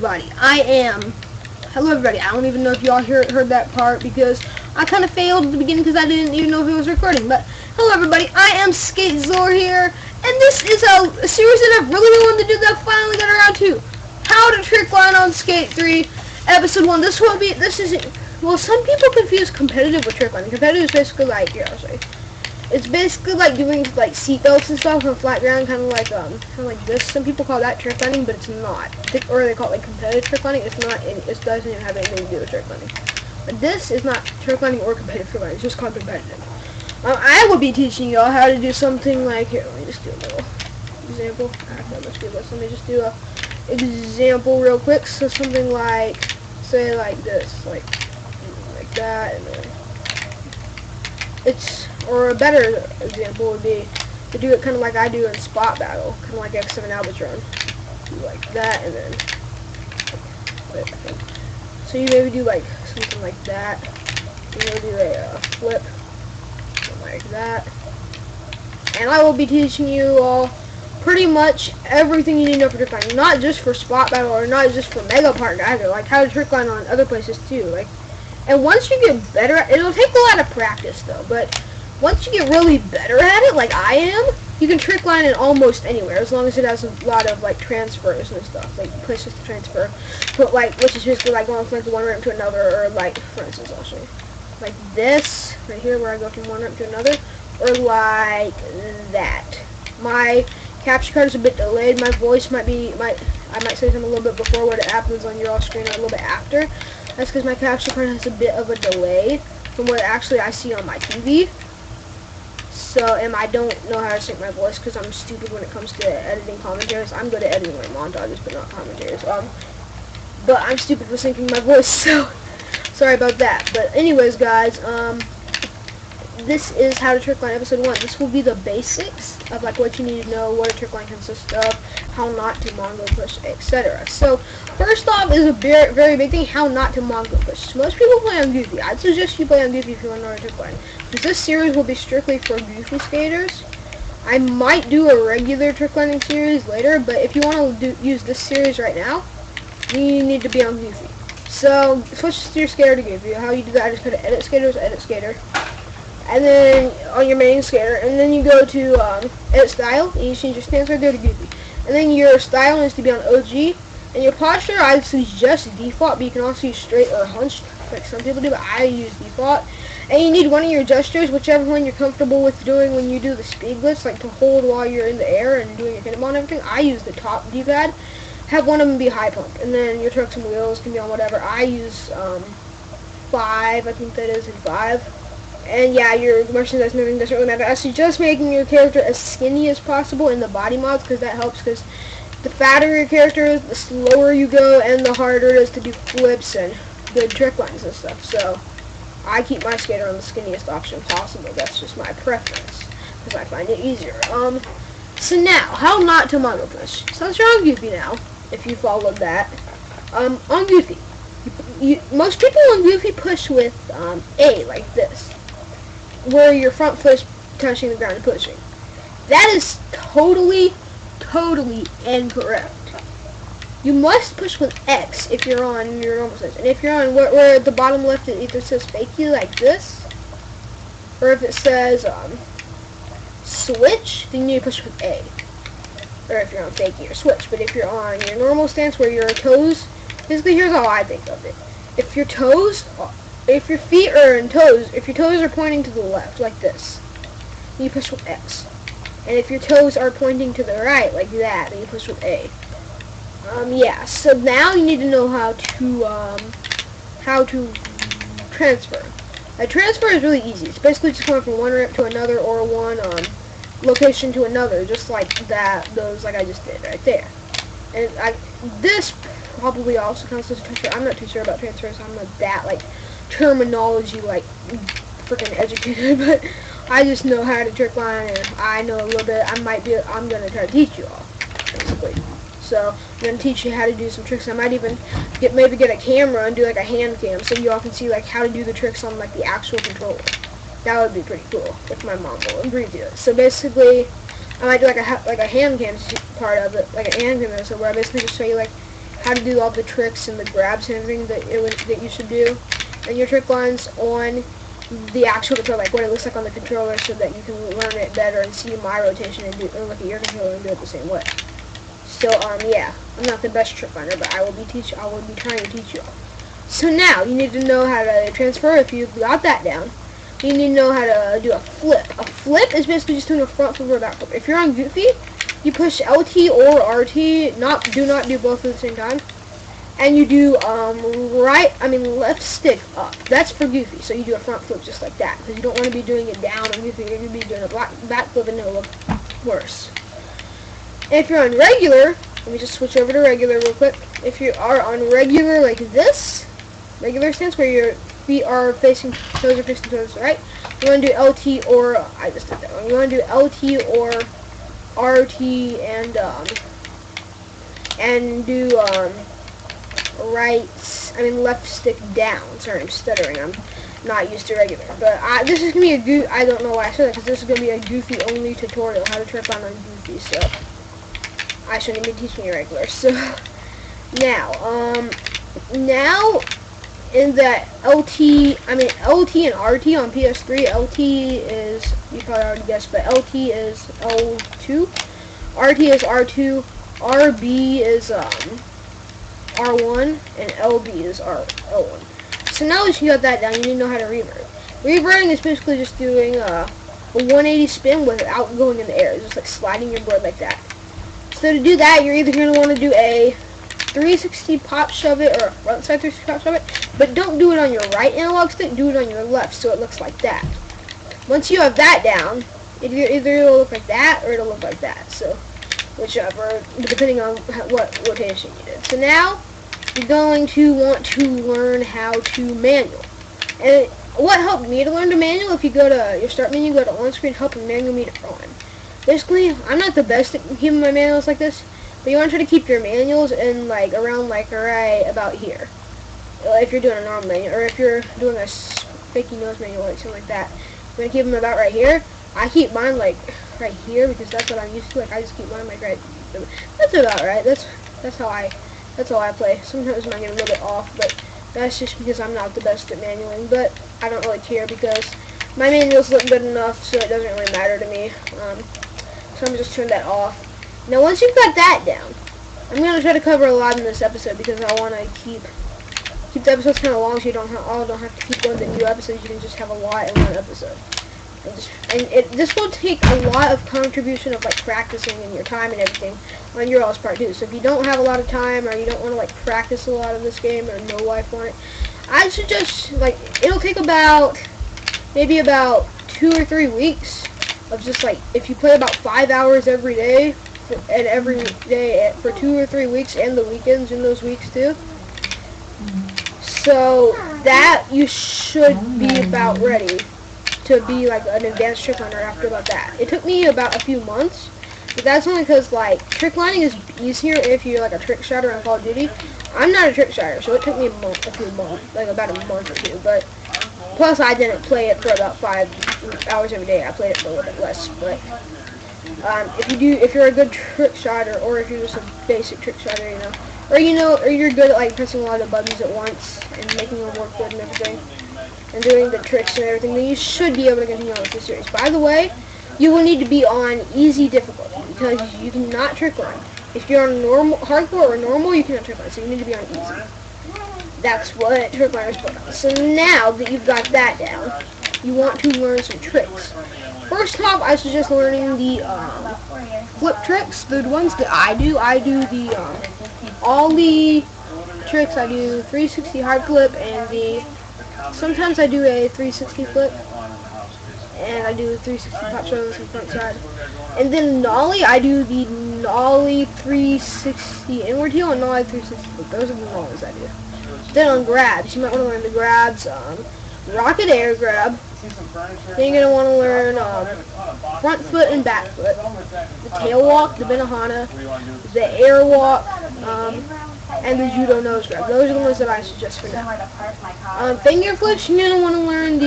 Everybody, hello everybody, I don't even know if y'all heard that part because I kind of failed at the beginning because I didn't even know if it was recording, but hello everybody, I am SkateZor here, and this is a series that I've really wanted to do that I finally got around to. How to Trickline on Skate 3, Episode 1. This isn't, well, some people confuse competitive with Trickline. Competitive is basically like, here, I'll show you. It's basically like doing like seatbelts and stuff on flat ground, kind of like this. Some people call that trick lining, but it's not. Or they call it like competitive trick lining. It's not. It doesn't even have anything to do with trick lining. But this is not trick lining or competitive trick lining. It's just called competitive. I will be teaching y'all how to do something like here. Let me just do a little example. Let me just do a example real quick. So something like, say like this, like that, and then or a better example would be to do it kind of like I do in Spot Battle, kind of like X7 Albatron. Do like that, and then so you maybe do like something like that. You do a flip, something like that. And I will be teaching you all pretty much everything you need to know for trickline, not just for Spot Battle or not just for Mega Partner either, like how to trickline on other places too. And once you get better at it, it'll take a lot of practice though, but once you get really better at it, like I am, you can trick line it almost anywhere, as long as it has a lot of like transfers and stuff, like places to transfer. But like, which is basically like going from one ramp to another, or like, for instance, I'll show you, like this right here, where I go from one ramp to another, or like that. My capture card is a bit delayed. My voice I might say something a little bit before what happens on your screen, or a little bit after. That's because my capture card has a bit of a delay from what actually I see on my TV. So, and I don't know how to sync my voice because I'm stupid when it comes to editing commentaries. I'm good at editing my montages, but not commentaries. But I'm stupid with syncing my voice, so sorry about that. But anyways, guys, this is how to trickline episode 1. This will be the basics of like what you need to know, what a trickline consists of, how not to Mongo push, etc. So first off is a very, very big thing, how not to Mongo push. Most people play on Goofy. I'd suggest you play on Goofy if you want to know how to trickline. Because this series will be strictly for Goofy skaters. I might do a regular tricklining series later, but if you want to use this series right now, you need to be on Goofy. So switch your skater to Goofy. How you do that is go to edit skater. And then on your main skater, and then you go to edit style, and you change your stance right there to Goofy. And then your style needs to be on OG, and your posture I suggest default, but you can also use straight or hunched, like some people do, but I use default. And you need one of your gestures, whichever one you're comfortable with doing when you do the speed glitch, like to hold while you're in the air and doing your cannonball and everything. I use the top D-pad. Have one of them be high pump, and then your trucks and wheels can be on whatever. I use 5, I think that is, in 5. And yeah, your merchandise moving doesn't really matter. I suggest making your character as skinny as possible in the body mods, because that helps, because the fatter your character is, the slower you go, and the harder it is to do flips and good trick lines and stuff. So I keep my skater on the skinniest option possible. That's just my preference, because I find it easier. So now, how not to Mongo push. So you're on Goofy now, if you followed that. On Goofy, most people on Goofy push with A, like this, where your front foot's touching the ground and pushing. That is totally incorrect. You must push with X if you're on your normal stance. And if you're on where at the bottom left it either says fakie like this, or if it says switch, then you need to push with A. Or if you're on fakie or switch. But if you're on your normal stance where your toes, basically here's how I think of it. If your feet are in toes, if your toes are pointing to the left, like this, you push with X. And if your toes are pointing to the right, like that, then you push with A. Yeah, so now you need to know how to transfer. A transfer is really easy. It's basically just going from one ramp to another, or one location to another, just like that, like I just did right there. And this probably also counts as a transfer. I'm not too sure about transfers. I'm not that, like, terminology, like, freaking educated, but I just know how to trick line, and I know a little bit. I'm gonna try to teach you all, basically. So I'm gonna teach you how to do some tricks. I might even maybe get a camera and do like a hand cam, so you all can see like how to do the tricks on like the actual controller. That would be pretty cool if my mom will agree to it. So basically, I might do like a hand cam part of it, like a hand cam episode where I basically just show you like how to do all the tricks and the grabs and everything that you should do in your trick lines on the actual controller, like what it looks like on the controller, so that you can learn it better and see my rotation and look at your controller and do it the same way. So yeah, I'm not the best trick liner, but I will be trying to teach you all. So now you need to know how to transfer. If you've got that down, you need to know how to do a flip. A flip is basically just doing a front flip or a back flip. If you're on Goofy, you push LT or RT. Do not do both at the same time. And you do left stick up. That's for Goofy. So you do a front flip just like that, because you don't want to be doing it down on Goofy. You're going to be doing a back flip and it'll look worse. If you're on regular, let me just switch over to regular real quick. If you are on regular like this, regular stance where your feet are facing, toes are facing toes, right? You want to do LT or, I just did that one. You want to do LT or RT and do left stick down. Sorry, I'm stuttering. I'm not used to regular. But this is going to be I don't know why I said that, because this is going to be a Goofy only tutorial, how to trick on Goofy, so I shouldn't be teaching you regular. So now in the LT and RT on PS3, LT is, you probably already guessed, but LT is L2, RT is R2, RB is R1, and LB is L1. So now that you got that down, you need to know how to revert. Reverting is basically just doing a 180 spin without going in the air. It's just like sliding your board like that. So to do that, you're either going to want to do a 360 pop shove it or a front side 360 pop shove it, but don't do it on your right analog stick, do it on your left so it looks like that. Once you have that down, either it'll look like that or it'll look like that, so whichever, depending on what rotation you did. So now, you're going to want to learn how to manual. And what helped me to learn to manual, if you go to your start menu, go to on screen, help and manual meter on. Basically, I'm not the best at keeping my manuals like this, but you want to try to keep your manuals in around right about here. If you're doing a normal manual, or if you're doing a fakey nose manual, like something like that, you want to keep them about right here. I keep mine right here because that's what I'm used to. I just keep mine right. That's about right. That's how I play. Sometimes I might get a little bit off, but that's just because I'm not the best at manualing. But I don't really care because my manuals look good enough, so it doesn't really matter to me. So I'm just turn that off. Now once you've got that down, I'm gonna try to cover a lot in this episode because I want to keep the episodes kind of long, so you don't have to keep going to new episodes. You can just have a lot in one episode. This will take a lot of contribution of practicing and your time and everything on your all's part too. So if you don't have a lot of time or you don't want to practice a lot of this game or no life on it, I suggest it'll take maybe about 2 or 3 weeks of just if you play about 5 hours every day for 2 or 3 weeks and the weekends in those weeks too. So that you should be about ready to be an advanced trick liner after about that. It took me about a few months, but that's only because trick lining is easier if you're a trick shotter on Call of Duty. I'm not a trick shotter, so it took me a few months, about a month or two. But plus I didn't play it for about 5 hours every day. I played it for a little bit less. But if you're a good trick shotter, or if you're just a basic trick shotter, or you're good at pressing a lot of buttons at once and making them work good and everything, and doing the tricks and everything, then you should be able to continue on with this series. By the way, you will need to be on easy difficulty because you cannot trick line. If you're on normal, hardcore or normal, you cannot trick line, so you need to be on easy. That's what trick liners put on. So now that you've got that down, you want to learn some tricks. First off, I suggest learning the flip tricks, the ones that I do. I do all the tricks. I do 360 hard flip and sometimes I do a 360 flip, and I do 360 pop shows and front side. And then nollie, I do the nollie 360 inward heel and nollie 360 flip. Those are the nollies I do. Then on grabs, you might want to learn the grabs, rocket air grab. Then you're going to want to learn front foot and back foot, the tail walk, the Benihana, the air walk, and the judo nose grab. Those are the ones that I suggest for now. Finger flips, you're going to want to learn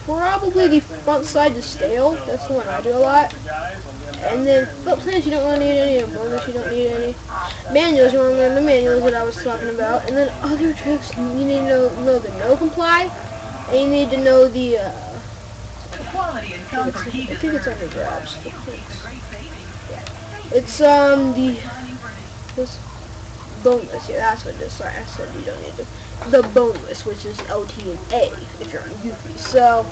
probably the front side to stale. That's the one I do a lot. And then flip slants, you don't really need any. And bonus, you don't need any. Manuals, you want to learn the manuals that I was talking about. And then other tricks, you need to know the no comply, and you need to know the, I think it's under grabs. Yeah. It's, this boneless. Yeah, that's what it is. Sorry, I said you don't need to. The boneless, which is LT and A, if you're on Goofy. So,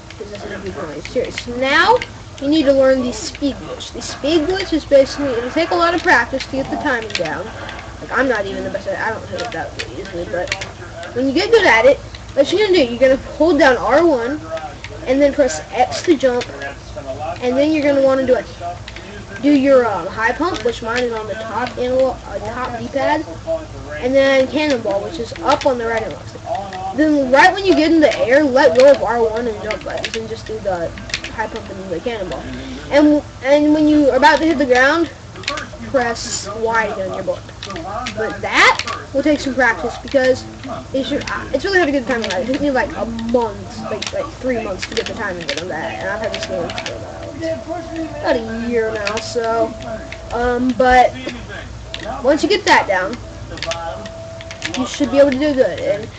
because this is a Goofy Online series. So now, you need to learn the speed glitch. The speed glitch is basically, it'll take a lot of practice to get the timing down. Like, I'm not even the best at it. I don't hit it that really easily, but when you get good at it, what you're going to do, you're going to hold down R1, and then press X to jump, and then you're going to want to do your high pump, which mine is on the top top D-pad, and then cannonball, which is up on the right analog stick. Then right when you get in the air, let go of R1 and jump buttons, and just do the high pump and the cannonball. And when you're about to hit the ground, press Y to get on your board. But that will take some practice because it's really hard to get the timing right. It took me like a month, like 3 months to get the timing right on that, and I've had this game for about a year now. So, but once you get that down, you should be able to do good. And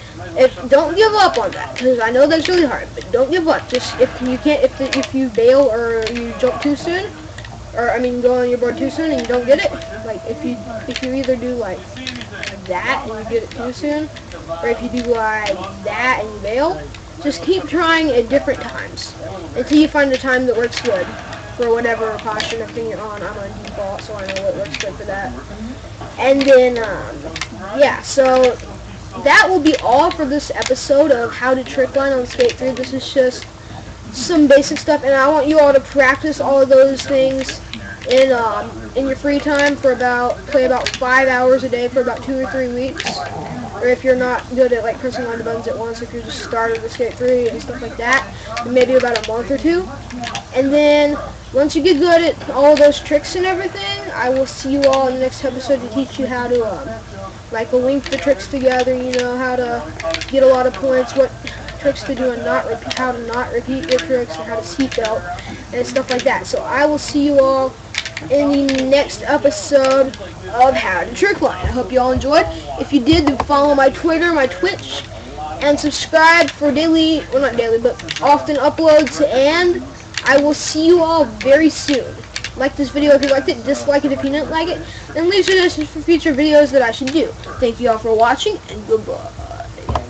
don't give up on that, because I know that's really hard. But don't give up. Just if you bail or you jump too soon, or I mean go on your board too soon and you don't get it, like if you either do like that and you get it too soon, or if you do like that and you bail, just keep trying at different times until you find a time that works good for whatever posture and everything you're on. I'm on default, so I know what works good for that. And then yeah, so that will be all for this episode of How to Trickline on Skate 3. This is just some basic stuff, and I want you all to practice all of those things in your free time for play about 5 hours a day for about 2 or 3 weeks. Or if you're not good at like pressing all the buttons at once, if you're just starting with Skate 3 and stuff like that, then maybe about a month or 2. And then once you get good at all of those tricks and everything, I will see you all in the next episode to teach you how to like link the tricks together, you know, how to get a lot of points, what tricks to do and how to not repeat your tricks, or how to seatbelt and stuff like that. So I will see you all in the next episode of How to Trickline. I hope you all enjoyed. If you did, then follow my Twitter, my Twitch, and subscribe for daily, well not daily, but often uploads, and I will see you all very soon. Like this video if you liked it, dislike it if you didn't like it, and leave suggestions for future videos that I should do. Thank you all for watching, and goodbye.